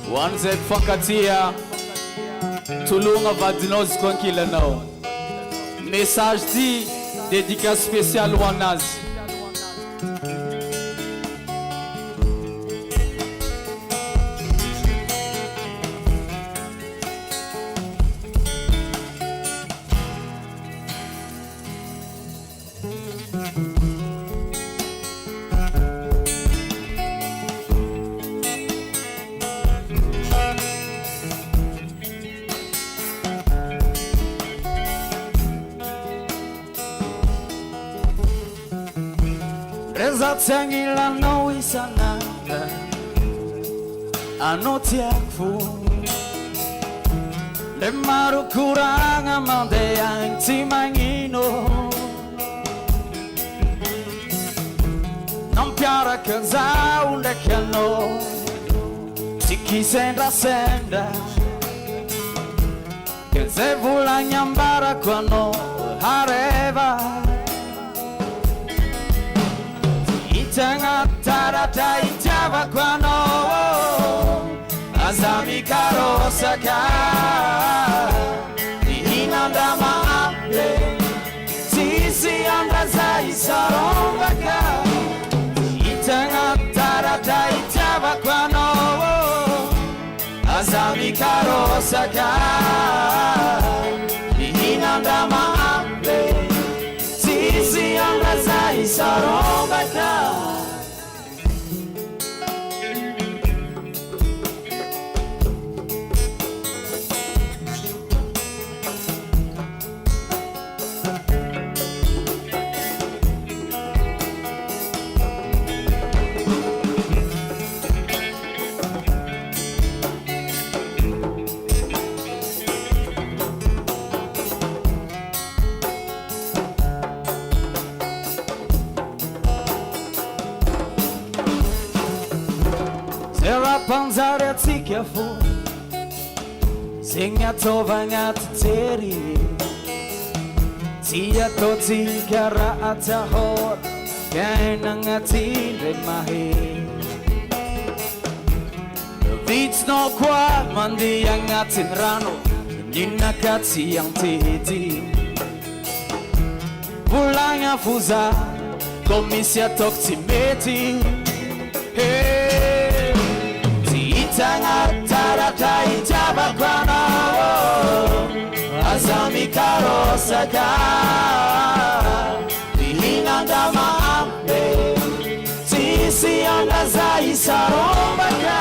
One Z Fakatia Tulunga Vadinos Konkila now. Message dit dédicace spéciale Wanaz. Rezatangila no isana anotiakfu le marukuranga mande antimangino non piara canza unde cano si senda senda che se vuole nyambara quando areva Tara itava quando Azami caro saka Inandama amle Sisi andazai sarombaka Tara itava quando Azami caro saka Inandama amle Sisi andazai sarombaka Era panzare tika fu Singa tovanga teri Tia to tika raata hor Kainanga tinde mahe Vits no kwa mandi yang atin rano Nina katsi yang titi Bulanga fuza Komisia tokti meti Hey Tara itaba kwano Azami karo saka Dihinanda maambe Sisi andazai sarombaka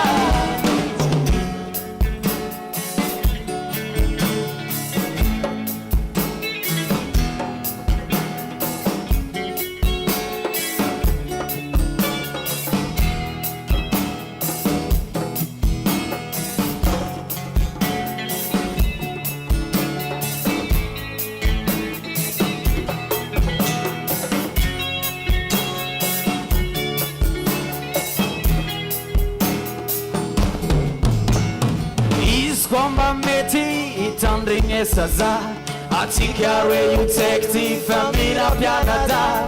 Komba meti itandringe saza Atikare you take the famila pianada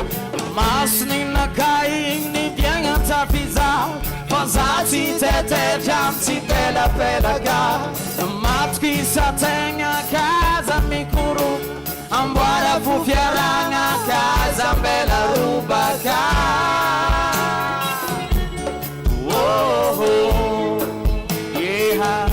Masni na kaing ni bianga tafiza Fazati tete jamti bela bela ga Matki satenga kaza mikuru Ambwara fufiaranga kaza bela rubaka Oh, oh, yeah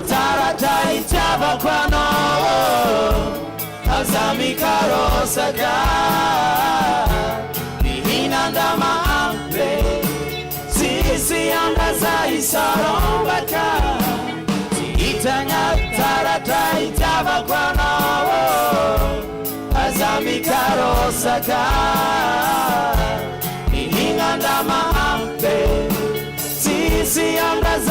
Tara itaba kwano Azami karo saka Dihinanda maambe Sisi andazai sarombaka Tara itaba kwano Azami karo saka Dihinanda maambe Sisi andazai